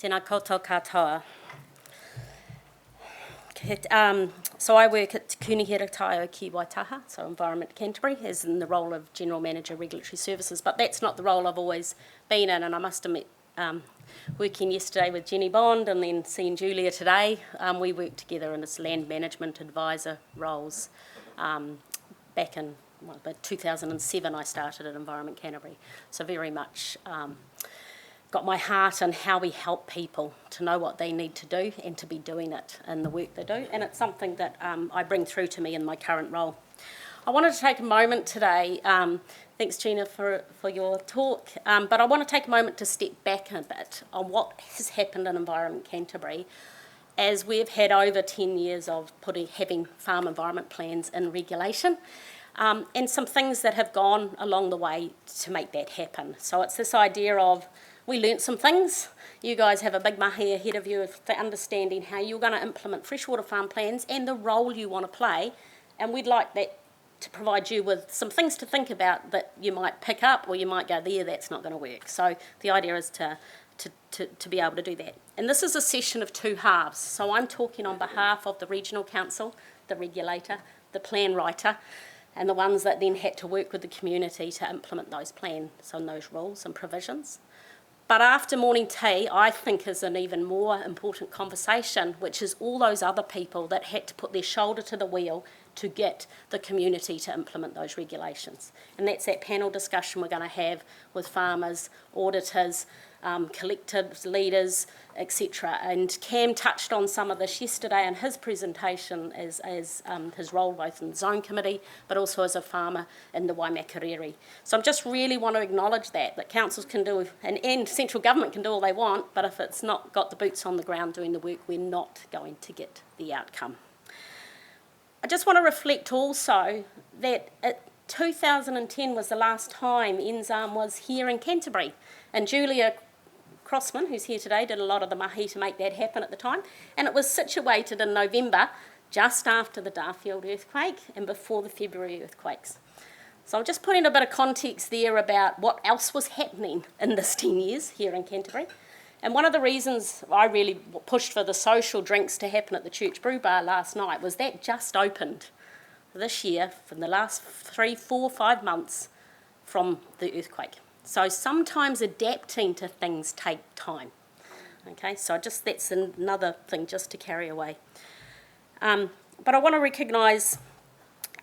Tēnā koutou katoa. So I work at Te Kunihira Taio ki Waitaha, so Environment Canterbury, as in the role of General Manager Regulatory Services, but that's not the role I've always been in, and I must admit, working yesterday with Jenny Bond and then seeing Julia today, we worked together in this land management advisor roles. Back in 2007 I started at Environment Canterbury, so very much got my heart in how we help people to know what they need to do and to be doing it in the work they do, and it's something that I bring through to me in my current role. I wanted to take a moment today, thanks Gina for your talk, but I want to take a moment to step back a bit on what has happened in Environment Canterbury as we've had over 10 years of having farm environment plans in regulation, and some things that have gone along the way to make that happen. So it's this idea of, we learnt some things. You guys have a big mahi ahead of you for understanding how you're going to implement freshwater farm plans and the role you want to play, and we'd like that to provide you with some things to think about that you might pick up, or you might go, there, that's not going to work. So the idea is to be able to do that. And this is a session of two halves. So I'm talking on behalf of the Regional Council, the regulator, the plan writer, and the ones that then had to work with the community to implement those plans and those rules and provisions. But after morning tea, I think is an even more important conversation, which is all those other people that had to put their shoulder to the wheel to get the community to implement those regulations. And that's that panel discussion we're going to have with farmers, auditors, collective leaders, etc. And Cam touched on some of this yesterday in his presentation as his role both in the Zone Committee but also as a farmer in the Waimakariri. So I just really want to acknowledge that councils can do, and central government can do all they want, but if it's not got the boots on the ground doing the work, we're not going to get the outcome. I just want to reflect also that 2010 was the last time NZARM was here in Canterbury, and Julia Crossman, who's here today, did a lot of the mahi to make that happen at the time, and it was situated in November, just after the Darfield earthquake and before the February earthquakes. So I'm just putting a bit of context there about what else was happening in this 10 years here in Canterbury. And one of the reasons I really pushed for the social drinks to happen at the Church Brew Bar last night was that just opened this year from the last 3, 4, 5 months from the earthquake. So sometimes adapting to things take time. Okay, so that's another thing just to carry away. But I want to recognise,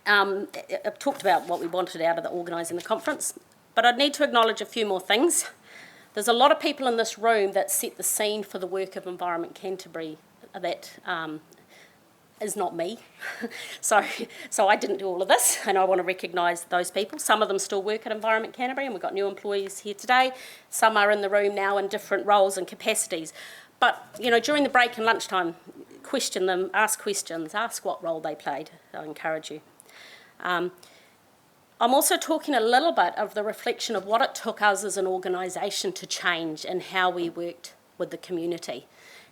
I've talked about what we wanted out of the organising the conference, but I need to acknowledge a few more things. There's a lot of people in this room that set the scene for the work of Environment Canterbury that is not me. So I didn't do all of this, and I want to recognise those people. Some of them still work at Environment Canterbury, and we've got new employees here today. Some are in the room now in different roles and capacities. But, you know, during the break and lunchtime, question them, ask questions, ask what role they played. I encourage you. I'm also talking a little bit of the reflection of what it took us as an organisation to change and how we worked with the community.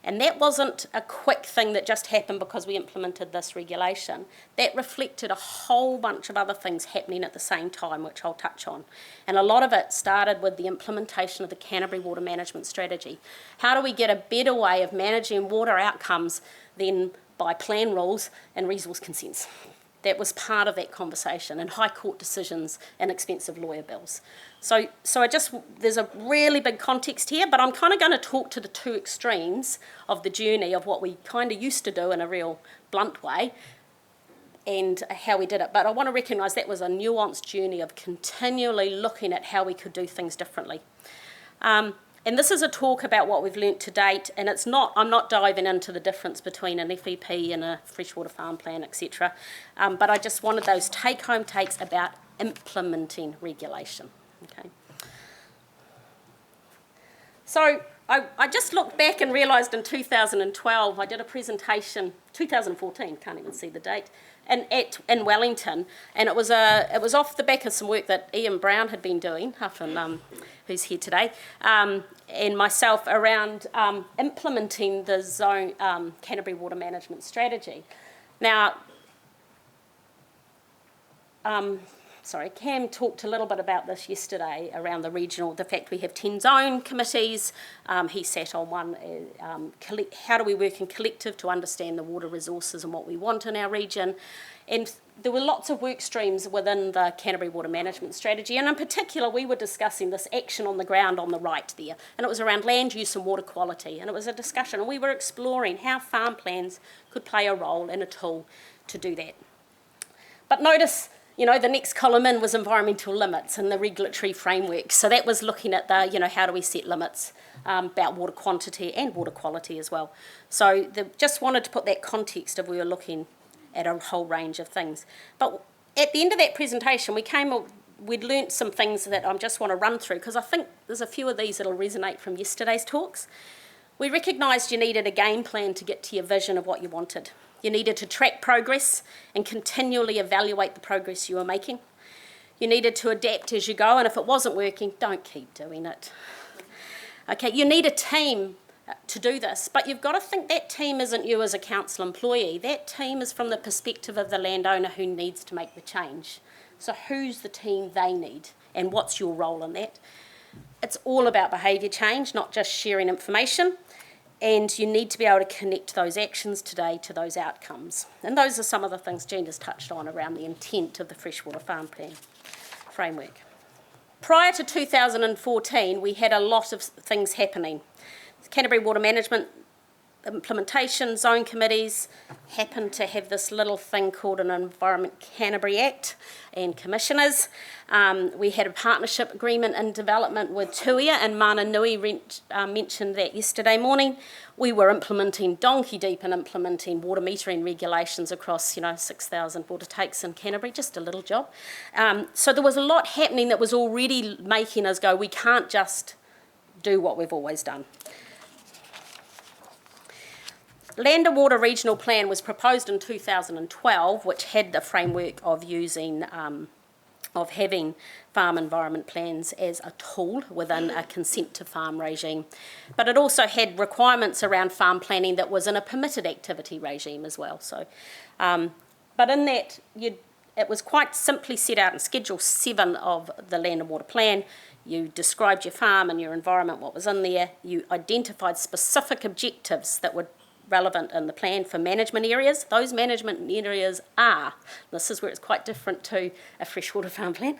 And that wasn't a quick thing that just happened because we implemented this regulation. That reflected a whole bunch of other things happening at the same time, which I'll touch on. And a lot of it started with the implementation of the Canterbury Water Management Strategy. How do we get a better way of managing water outcomes than by plan rules and resource consents? That was part of that conversation, and high court decisions and expensive lawyer bills. So there's a really big context here, but I'm kind of going to talk to the two extremes of the journey of what we kind of used to do in a real blunt way and how we did it. But I want to recognise that was a nuanced journey of continually looking at how we could do things differently. And this is a talk about what we've learnt to date, and I'm not diving into the difference between an FEP and a freshwater farm plan, etc. But I just wanted those take-home takes about implementing regulation. Okay. So I just looked back and realised in 2012 I did a presentation, 2014, can't even see the date, in Wellington, and it was off the back of some work that Ian Brown had been doing, who's here today, and myself around implementing the Zone Canterbury Water Management Strategy. Now, Cam talked a little bit about this yesterday around the fact we have 10 zone committees. He sat on one, how do we work in collective to understand the water resources and what we want in our region. And there were lots of work streams within the Canterbury Water Management Strategy, and in particular we were discussing this action on the ground on the right there, and it was around land use and water quality, and it was a discussion, and we were exploring how farm plans could play a role and a tool to do that. But notice, the next column in was environmental limits and the regulatory framework. So that was looking at how do we set limits about water quantity and water quality as well. So just wanted to put that context of we were looking at a whole range of things. But at the end of that presentation, we'd learnt some things that I just want to run through, because I think there's a few of these that'll resonate from yesterday's talks. We recognised you needed a game plan to get to your vision of what you wanted. You needed to track progress and continually evaluate the progress you were making. You needed to adapt as you go, and if it wasn't working, don't keep doing it. Okay, you need a team to do this, but you've got to think that team isn't you as a council employee. That team is from the perspective of the landowner who needs to make the change. So who's the team they need, and what's your role in that? It's all about behaviour change, not just sharing information. And you need to be able to connect those actions today to those outcomes. And those are some of the things Jean has touched on around the intent of the Freshwater Farm Plan framework. Prior to 2014, we had a lot of things happening. The Canterbury Water Management Implementation Zone Committees happened to have this little thing called an Environment Canterbury Act and commissioners. We had a partnership agreement in development with Tuia, and Mana Nui mentioned that yesterday morning. We were implementing donkey deep and implementing water metering regulations across 6,000 water takes in Canterbury, just a little job. So there was a lot happening that was already making us go, we can't just do what we've always done. Land and Water Regional Plan was proposed in 2012, which had the framework of having farm environment plans as a tool within a consent to farm regime. But it also had requirements around farm planning that was in a permitted activity regime as well. So, but in that, it was quite simply set out in Schedule 7 of the Land and Water Plan. You described your farm and your environment, what was in there. You identified specific objectives that were relevant in the plan for management areas. Those management areas are, this is where it's quite different to a freshwater farm plan,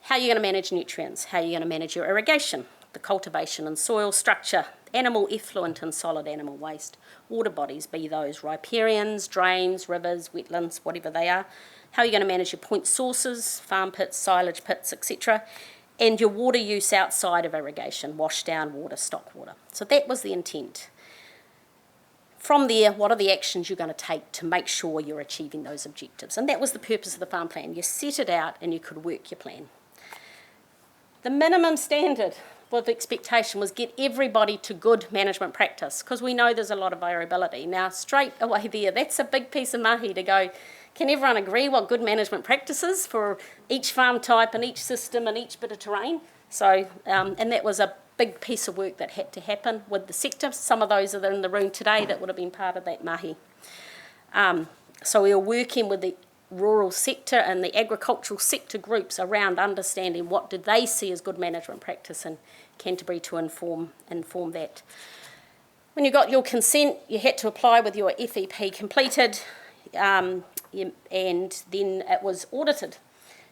how you're going to manage nutrients, how you're going to manage your irrigation, the cultivation and soil structure, animal effluent and solid animal waste, water bodies, be those riparians, drains, rivers, wetlands, whatever they are, how you're going to manage your point sources, farm pits, silage pits, etc., and your water use outside of irrigation, wash down water, stock water. So that was the intent. From there, what are the actions you're going to take to make sure you're achieving those objectives? And that was the purpose of the farm plan. You set it out and you could work your plan. The minimum standard with expectation was get everybody to good management practice, because we know there's a lot of variability. Now, straight away there, that's a big piece of mahi to go, can everyone agree what good management practice is for each farm type and each system and each bit of terrain? So, and that was a big piece of work that had to happen with the sector. Some of those are in the room today that would have been part of that mahi. So we were working with the rural sector and the agricultural sector groups around understanding what did they see as good management practice in Canterbury to inform that. When you got your consent, you had to apply with your FEP completed, and then it was audited.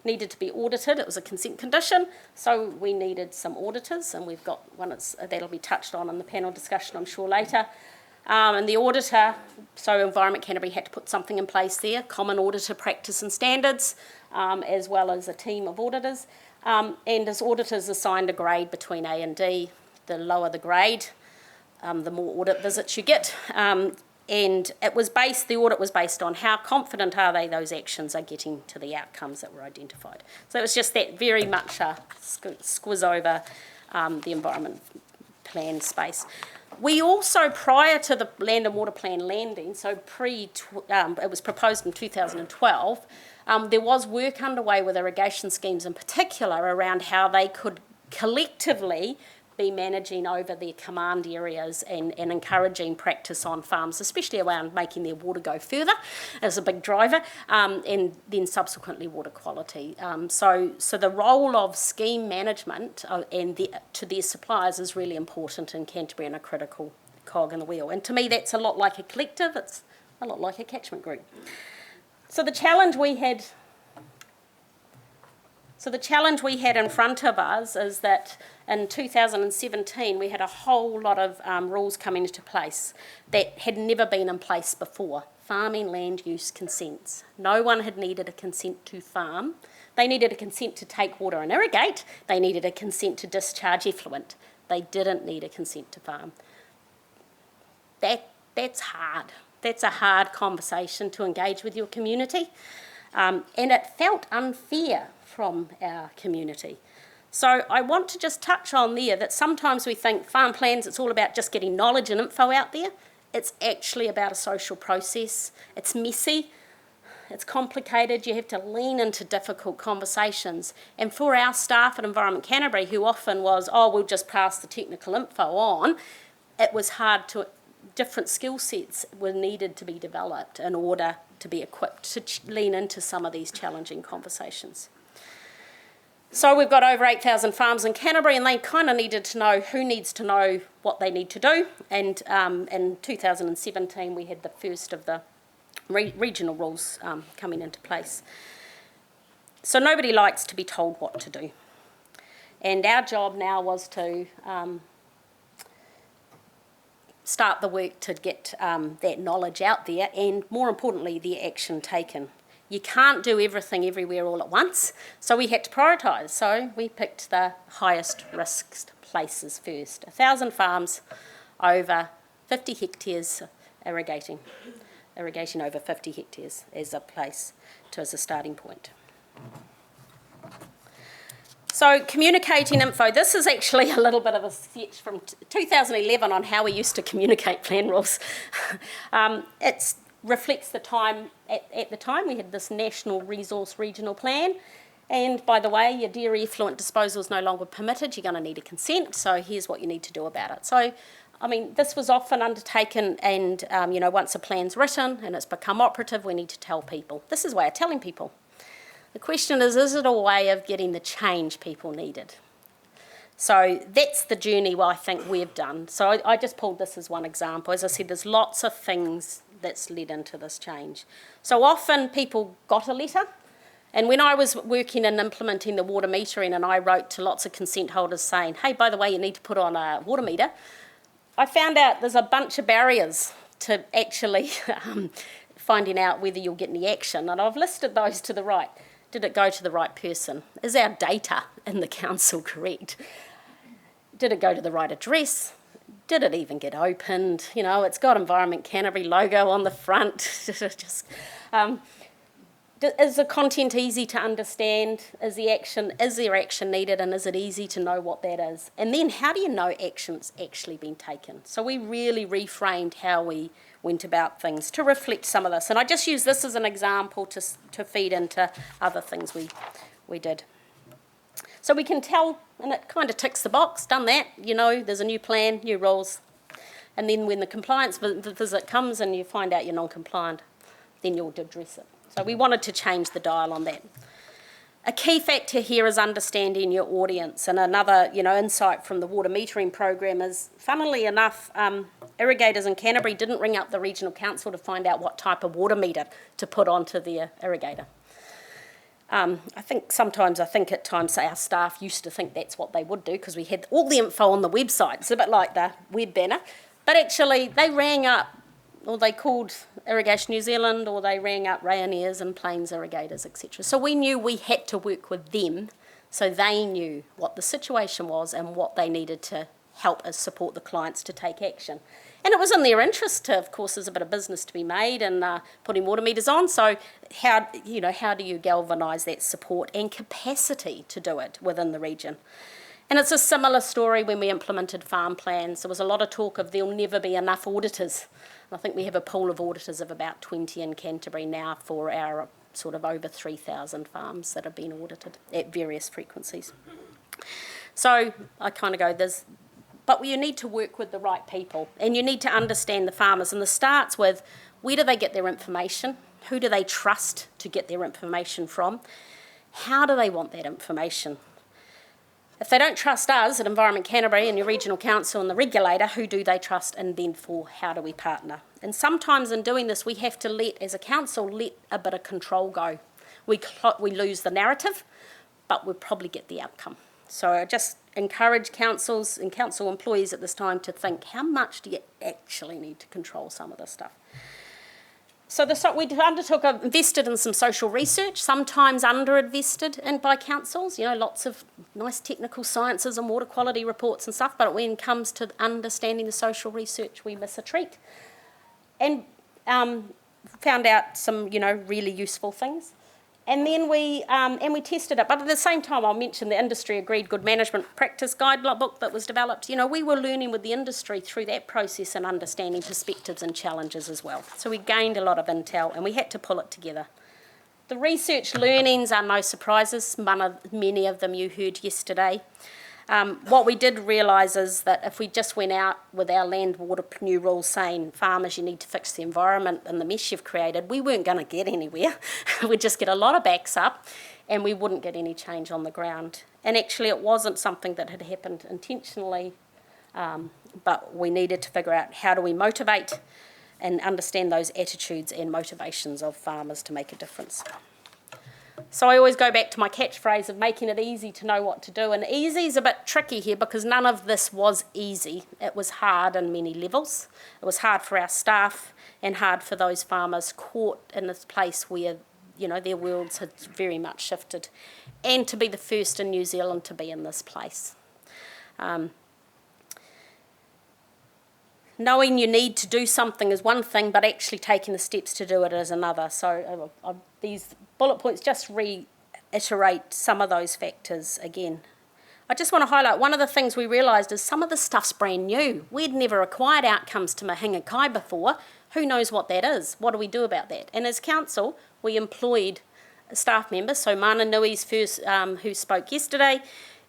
Needed to be audited. It was a consent condition, so we needed some auditors, and we've got one that'll be touched on in the panel discussion, I'm sure, later. And the auditor, so Environment Canterbury had to put something in place there, common auditor practice and standards, as well as a team of auditors. And as auditors assigned a grade between A and D, the lower the grade, the more audit visits you get. And the audit was based on how confident are they those actions are getting to the outcomes that were identified. So it was just that very much a squiz over the environment plan space. We also, prior to the Land and Water Plan landing, so it was proposed in 2012, there was work underway with irrigation schemes in particular around how they could collectively be managing over their command areas and encouraging practice on farms, especially around making their water go further as a big driver, and then subsequently water quality. So the role of scheme management to their suppliers is really important in Canterbury and a critical cog in the wheel. And to me, that's a lot like a collective. It's a lot like a catchment group. So the challenge we had in front of us is that in 2017 we had a whole lot of rules coming into place that had never been in place before. Farming land use consents. No one had needed a consent to farm. They needed a consent to take water and irrigate. They needed a consent to discharge effluent. They didn't need a consent to farm. That's hard. That's a hard conversation to engage with your community. And it felt unfair from our community. So I want to just touch on there that sometimes we think farm plans, it's all about just getting knowledge and info out there. It's actually about a social process. It's messy. It's complicated. You have to lean into difficult conversations. And for our staff at Environment Canterbury, who often was, we'll just pass the technical info on, it was hard to, different skill sets were needed to be developed in order to be equipped to lean into some of these challenging conversations. So we've got over 8,000 farms in Canterbury, and they kind of needed to know who needs to know what they need to do. And in 2017, we had the first of the regional rules coming into place. So nobody likes to be told what to do. And our job now was to start the work to get that knowledge out there and, more importantly, the action taken. You can't do everything everywhere all at once, so we had to prioritise. So we picked the highest risk places first. 1,000 farms over 50 hectares irrigation over 50 hectares as a place as a starting point. So communicating info, this is actually a little bit of a sketch from 2011 on how we used to communicate plan rules. It reflects the time, at the time we had this National Resource Regional Plan, and by the way, your dairy effluent disposal is no longer permitted, you're going to need a consent, so here's what you need to do about it. So, I mean, this was often undertaken and, once a plan's written and it's become operative, we need to tell people. This is a way of telling people. The question is it a way of getting the change people needed? So that's the journey I think we've done. So I just pulled this as one example. As I said, there's lots of things that's led into this change. So often people got a letter, and when I was working and implementing the water metering and I wrote to lots of consent holders saying, hey, by the way, you need to put on a water meter, I found out there's a bunch of barriers to actually finding out whether you'll get any action, and I've listed those to the right. Did it go to the right person? Is our data in the council correct? Did it go to the right address? Did it even get opened? It's got Environment Canterbury logo on the front. Is the content easy to understand? Is there action needed, and is it easy to know what that is? And then how do you know action's actually been taken? So we really reframed how we went about things to reflect some of this. And I just use this as an example to feed into other things we did. So we can tell, and it kind of ticks the box, done that, there's a new plan, new rules. And then when the compliance visit comes and you find out you're non-compliant, then you'll address it. So we wanted to change the dial on that. A key factor here is understanding your audience, and another insight from the water metering program is, funnily enough, irrigators in Canterbury didn't ring up the regional council to find out what type of water meter to put onto their irrigator. I think at times our staff used to think that's what they would do because we had all the info on the website. It's a bit like the web banner, but actually they rang up, or they called Irrigation New Zealand, or they rang up Rayoniers and Plains Irrigators, etc. So we knew we had to work with them so they knew what the situation was and what they needed to help us support the clients to take action. And it was in their interest to, of course, there's a bit of business to be made and putting water meters on. So how do you galvanise that support and capacity to do it within the region? And it's a similar story when we implemented farm plans. There was a lot of talk of there'll never be enough auditors. I think we have a pool of auditors of about 20 in Canterbury now for our sort of over 3,000 farms that have been audited at various frequencies. So I kind of go, but you need to work with the right people, and you need to understand the farmers. And this starts with, where do they get their information? Who do they trust to get their information from? How do they want that information? If they don't trust us at Environment Canterbury and your regional council and the regulator, who do they trust, and then how do we partner? And sometimes in doing this, we have to as a council, let a bit of control go. We lose the narrative, but we'll probably get the outcome. So I just encourage councils and council employees at this time to think, how much do you actually need to control some of this stuff? So we invested in some social research, sometimes under-invested in by councils, lots of nice technical sciences and water quality reports and stuff, but when it comes to understanding the social research, we miss a treat. And found out some, really useful things. And then we tested it. But at the same time, I'll mention the industry-agreed good management practice guidebook that was developed. We were learning with the industry through that process and understanding perspectives and challenges as well. So we gained a lot of intel, and we had to pull it together. The research learnings are no surprises. Many of them you heard yesterday. What we did realise is that if we just went out with our land water new rules saying, farmers, you need to fix the environment and the mess you've created, we weren't going to get anywhere. We'd just get a lot of backs up and we wouldn't get any change on the ground. And actually it wasn't something that had happened intentionally, but we needed to figure out how do we motivate and understand those attitudes and motivations of farmers to make a difference. So I always go back to my catchphrase of making it easy to know what to do. And easy is a bit tricky here because none of this was easy. It was hard on many levels. It was hard for our staff and hard for those farmers caught in this place where, their worlds had very much shifted. And to be the first in New Zealand to be in this place. Knowing you need to do something is one thing, but actually taking the steps to do it is another. So these bullet points just reiterate some of those factors again. I just want to highlight one of the things we realised is some of the stuff's brand new. We'd never acquired outcomes to Mahinga Kai before. Who knows what that is? What do we do about that? And as council, we employed staff members. So Mana Nui's first, who spoke yesterday,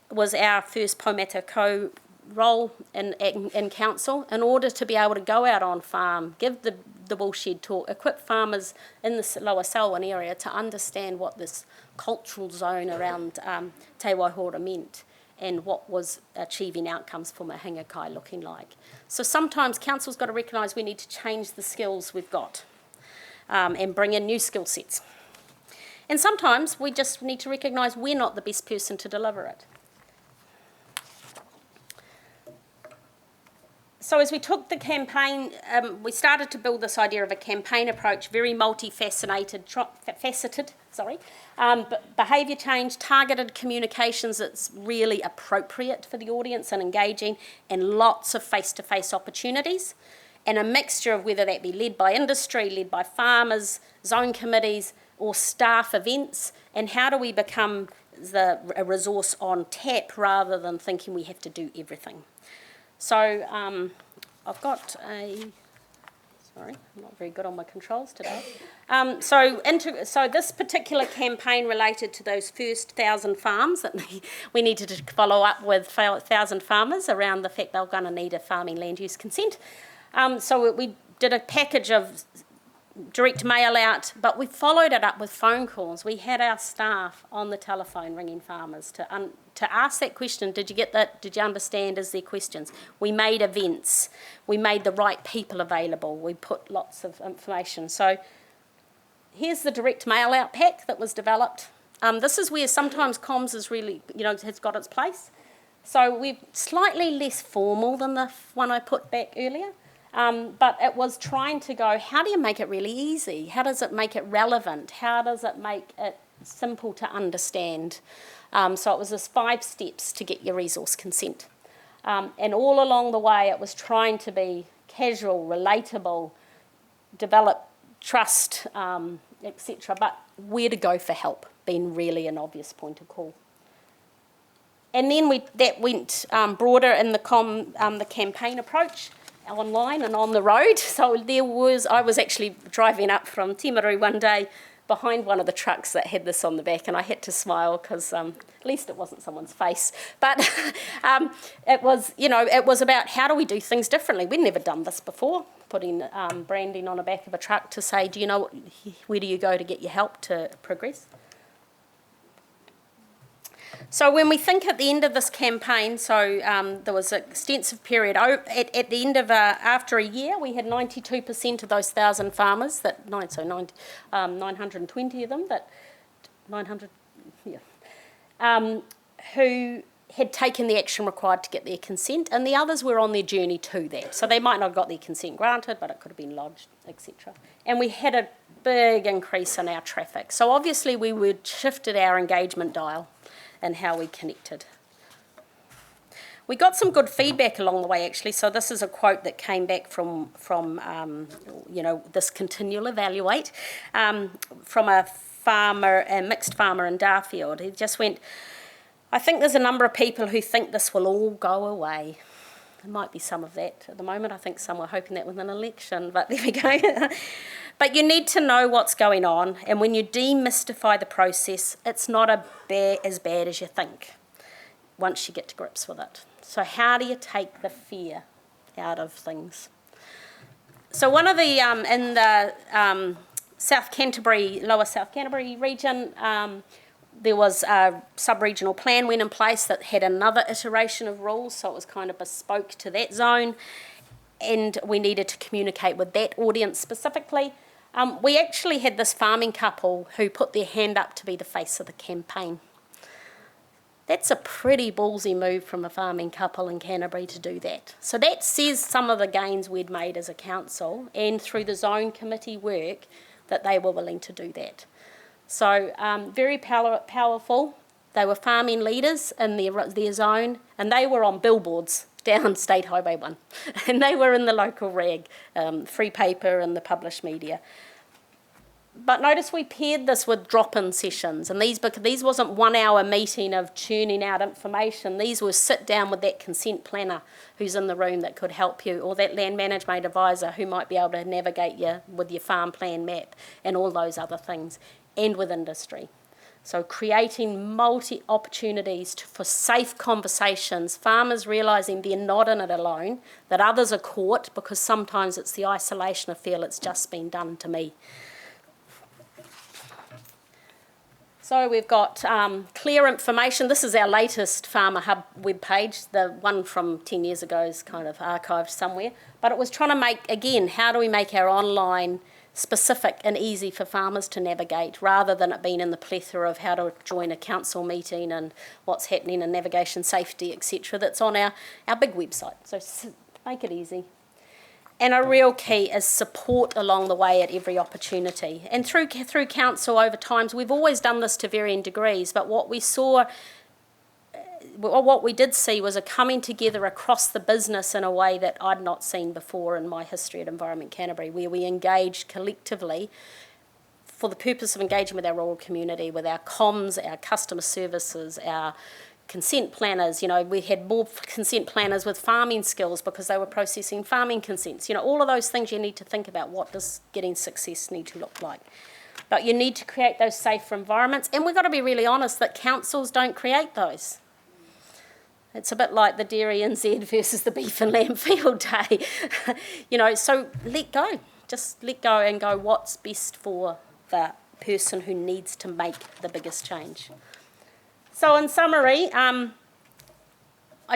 was our first Paumata Ko role in council in order to be able to go out on farm, give the woolshed talk, equip farmers in the lower Selwyn area to understand what this cultural zone around Te Waihora meant and what was achieving outcomes for Mahinga Kai looking like. So sometimes council's got to recognise we need to change the skills we've got and bring in new skill sets. And sometimes we just need to recognise we're not the best person to deliver it. So as we took the campaign, we started to build this idea of a campaign approach, very multifaceted, behaviour change, targeted communications that's really appropriate for the audience and engaging, and lots of face-to-face opportunities, and a mixture of whether that be led by industry, led by farmers, zone committees, or staff events, and how do we become a resource on tap rather than thinking we have to do everything. So I've got sorry, I'm not very good on my controls today. So this particular campaign related to those first 1,000 farms that we needed to follow up with 1,000 farmers around the fact they were going to need a farming land use consent. So we did a package of direct mail out, but we followed it up with phone calls. We had our staff on the telephone ringing farmers to ask that question, did you get that, did you understand, is there questions? We made events, we made the right people available, we put lots of information. So here's the direct mail out pack that was developed. This is where sometimes comms is really, has got its place. So we're slightly less formal than the one I put back earlier. But it was trying to go, how do you make it really easy? How does it make it relevant? How does it make it simple to understand? So it was this 5 steps to get your resource consent. And all along the way, it was trying to be casual, relatable, develop trust, etc. But where to go for help being really an obvious point of call. And then that went broader in the campaign approach, online and on the road. So I was actually driving up from Timaru one day behind one of the trucks that had this on the back, and I had to smile because At least it wasn't someone's face. But it was about how do we do things differently. We'd never done this before, putting branding on the back of a truck to say, do you know where do you go to get your help to progress? So when we think at the end of this campaign, there was an extensive period. At the end of, after a year, we had 92% of those 1,000 farmers, 920 of them, 900, who had taken the action required to get their consent, and the others were on their journey to that. So they might not have got their consent granted, but it could have been lodged, etc. And we had a big increase in our traffic. So obviously we shifted our engagement dial and how we connected. We got some good feedback along the way, actually. So this is a quote that came back from this continual evaluate from a mixed farmer in Darfield. He just went, I think there's a number of people who think this will all go away. There might be some of that at the moment. I think some were hoping that with an election, but there we go. But you need to know what's going on, and when you demystify the process, it's not as bad as you think once you get to grips with it. So how do you take the fear out of things? So one of the, in the South Canterbury, Lower South Canterbury region, there was a sub-regional plan went in place that had another iteration of rules, so it was kind of bespoke to that zone, and we needed to communicate with that audience specifically. We actually had this farming couple who put their hand up to be the face of the campaign. That's a pretty ballsy move from a farming couple in Canterbury to do that. So that says some of the gains we'd made as a council and through the zone committee work that they were willing to do that. So very powerful. They were farming leaders in their zone, and they were on billboards down State Highway 1. And they were in the local rag, free paper and the published media. But notice we paired this with drop-in sessions, and these wasn't 1 hour meeting of churning out information. These were sit down with that consent planner who's in the room that could help you, or that land management advisor who might be able to navigate you with your farm plan map and all those other things, and with industry. So creating multi-opportunities for safe conversations, farmers realising they're not in it alone, that others are caught, because sometimes it's the isolation of feel it's just been done to me. So we've got clear information. This is our latest Farmer Hub webpage. The one from 10 years ago is kind of archived somewhere. But it was trying to make, again, how do we make our online specific and easy for farmers to navigate, rather than it being in the plethora of how to join a council meeting and what's happening in navigation safety, etc. That's on our big website. So make it easy. And a real key is support along the way at every opportunity. And through council over times, we've always done this to varying degrees, but what we did see was a coming together across the business in a way that I'd not seen before in my history at Environment Canterbury, where we engaged collectively for the purpose of engaging with our rural community, with our comms, our customer services, our consent planners. We had more consent planners with farming skills because they were processing farming consents. All of those things you need to think about. What does getting success need to look like? But you need to create those safer environments, and we've got to be really honest that councils don't create those. It's a bit like the Dairy NZ versus the Beef and Lamb Field Day. So let go. Just let go and go what's best for the person who needs to make the biggest change. So in summary, I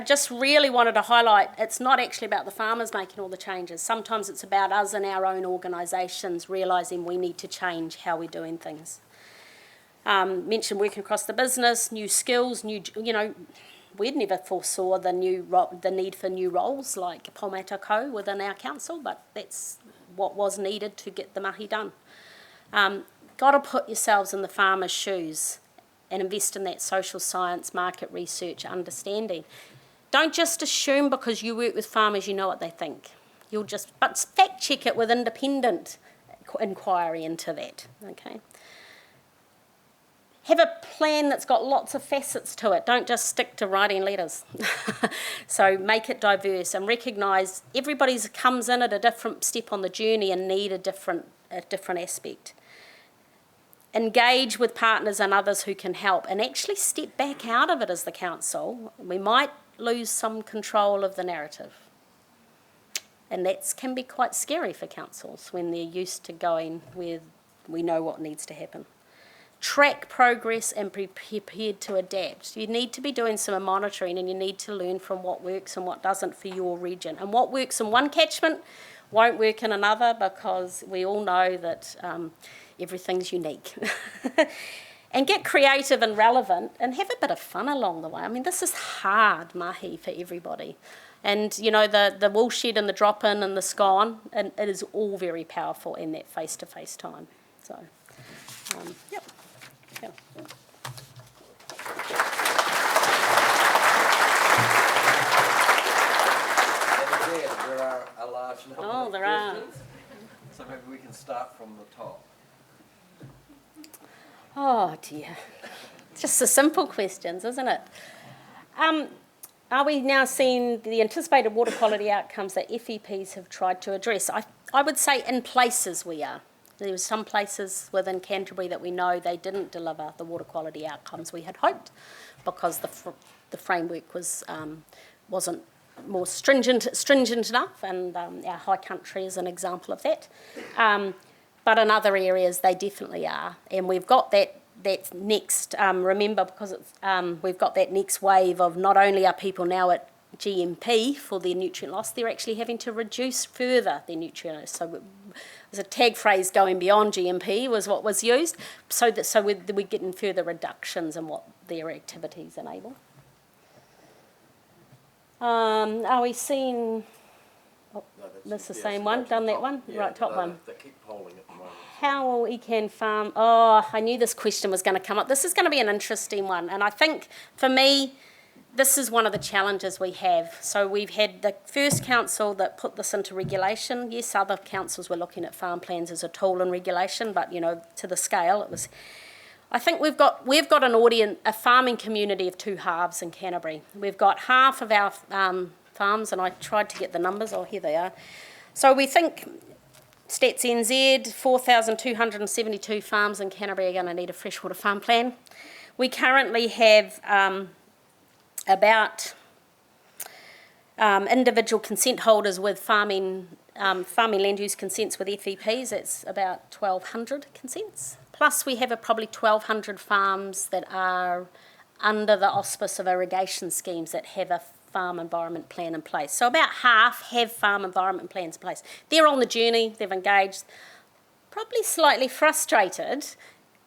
just really wanted to highlight it's not actually about the farmers making all the changes. Sometimes it's about us and our own organisations realising we need to change how we're doing things. Mentioned working across the business, new skills, we'd never foresaw the need for new roles like Palmetto within our council, but that's what was needed to get the mahi done. Got to put yourselves in the farmer's shoes and invest in that social science, market research, understanding. Don't just assume because you work with farmers you know what they think. But fact check it with independent inquiry into that, okay? Have a plan that's got lots of facets to it. Don't just stick to writing letters. So make it diverse and recognise everybody comes in at a different step on the journey and need a different aspect. engage with partners and others who can help, and actually step back out of it as the council. We might lose some control of the narrative. And that can be quite scary for councils when they're used to going where we know what needs to happen. Track progress and be prepared to adapt. You need to be doing some monitoring, and you need to learn from what works and what doesn't for your region. And what works in one catchment won't work in another, because we all know that everything's unique. And get creative and relevant and have a bit of fun along the way. I mean, this is hard mahi for everybody. And, you know, the woolshed and the drop-in and the scone, and it is all very powerful in that face-to-face time. So, yep. Yeah. There are a large number of there are. questions, so maybe we can start from the top. Oh dear. Just the simple questions, isn't it? Are we now seeing the anticipated water quality outcomes that FEPs have tried to address? I would say in places we are. There were some places within Canterbury that we know they didn't deliver the water quality outcomes we had hoped, because the framework wasn't more stringent enough, and our high country is an example of that. But in other areas they definitely are, and we've got that next, remember, because we've got that next wave of not only are people now at GMP for their nutrient loss, they're actually having to reduce further their nutrient loss. So there's a tag phrase, going beyond GMP was what was used, so we're getting further reductions in what their activities enable. Are we seeing... Oh, no, that's the same one, done that one? Yeah, right, top one. They keep polling at the moment. How will ECAN farm... Oh, I knew this question was going to come up. This is going to be an interesting one. And I think, for me, this is one of the challenges we have. So we've had the first council that put this into regulation. Yes, other councils were looking at farm plans as a tool in regulation, but, you know, to the scale, it was... I think we've got an audience, a farming community of two halves in Canterbury. We've got half of our farms, and I tried to get the numbers. Oh, here they are. So we think... Stats NZ, 4,272 farms in Canterbury are going to need a freshwater farm plan. We currently have about individual consent holders with farming land use consents with FEPs. That's about 1,200 consents. Plus we have probably 1,200 farms that are under the auspice of irrigation schemes that have a farm environment plan in place. So about half have farm environment plans in place. They're on the journey, they've engaged, probably slightly frustrated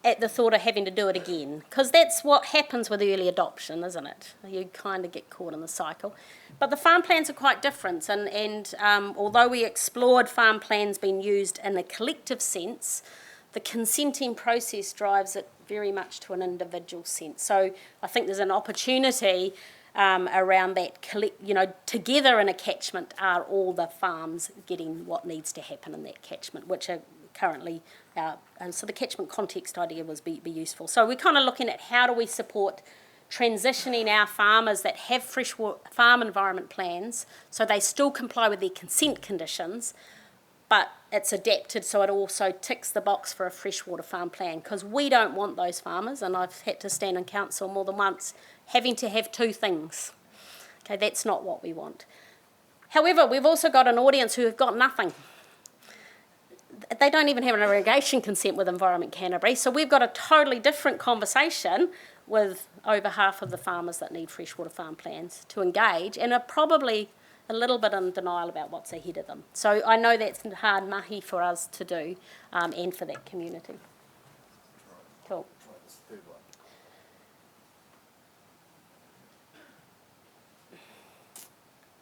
at the thought of having to do it again, because that's what happens with early adoption, isn't it? You kind of get caught in the cycle. But the farm plans are quite different, and although we explored farm plans being used in a collective sense, the consenting process drives it very much to an individual sense. So I think there's an opportunity around that, you know, together in a catchment are all the farms getting what needs to happen in that catchment, which are currently, and so the catchment context idea was be useful. So we're kind of looking at how do we support transitioning our farmers that have freshwater farm environment plans so they still comply with their consent conditions, but it's adapted so it also ticks the box for a freshwater farm plan, because we don't want those farmers, and I've had to stand in council more than once, having to have two things. Okay, that's not what we want. However, we've also got an audience who have got nothing. They don't even have an irrigation consent with Environment Canterbury, so we've got a totally different conversation with over half of the farmers that need freshwater farm plans to engage, and are probably a little bit in denial about what's ahead of them. So I know that's hard mahi for us to do, and for that community. Cool.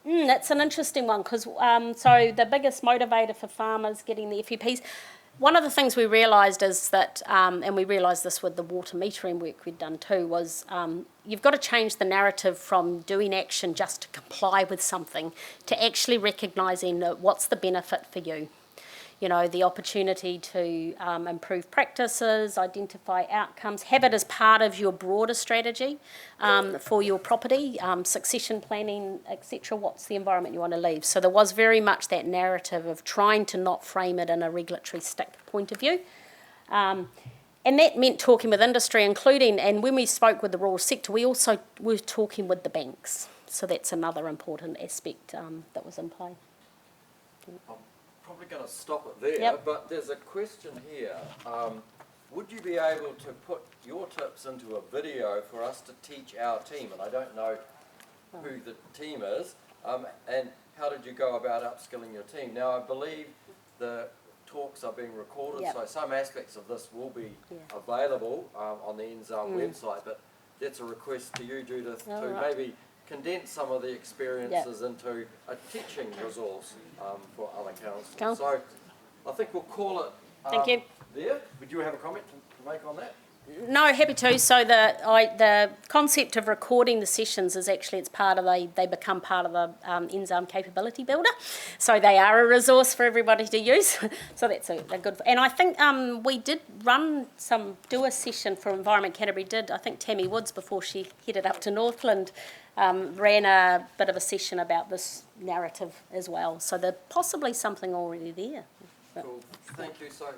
That's an interesting one, because so the biggest motivator for farmers getting the FEPs, one of the things we realised is that, and we realised this with the water metering work we'd done too, was you've got to change the narrative from doing action just to comply with something to actually recognising what's the benefit for you. You know, the opportunity to improve practices, identify outcomes, have it as part of your broader strategy for your property, succession planning, etc. What's the environment you want to leave? So there was very much that narrative of trying to not frame it in a regulatory stick point of view. And that meant talking with industry, including, and when we spoke with the rural sector, we also were talking with the banks. So that's another important aspect that was in play. I'm probably going to stop it there, Yep. but there's a question here. Would you be able to put your tips into a video for us to teach our team? And I don't know who the team is. And how did you go about upskilling your team? Now, I believe the talks are being recorded, Yep. so some aspects of this will be Yeah. available on the NZARM website, but that's a request to you, Judith, All to right. maybe condense some of the experiences into a teaching resource for other councils. Cool. So I think we'll call it Thank you. there. Would you have a comment to make on that? No, happy to. So the concept of recording the sessions is actually, it's part of, they become part of the NZARM capability builder. So they are a resource for everybody to use. So that's a good, and I think we did do a session for Environment Canterbury, I think Tammy Woods, before she headed up to Northland, ran a bit of a session about this narrative as well. So there's possibly something already there. Cool. Thank you. So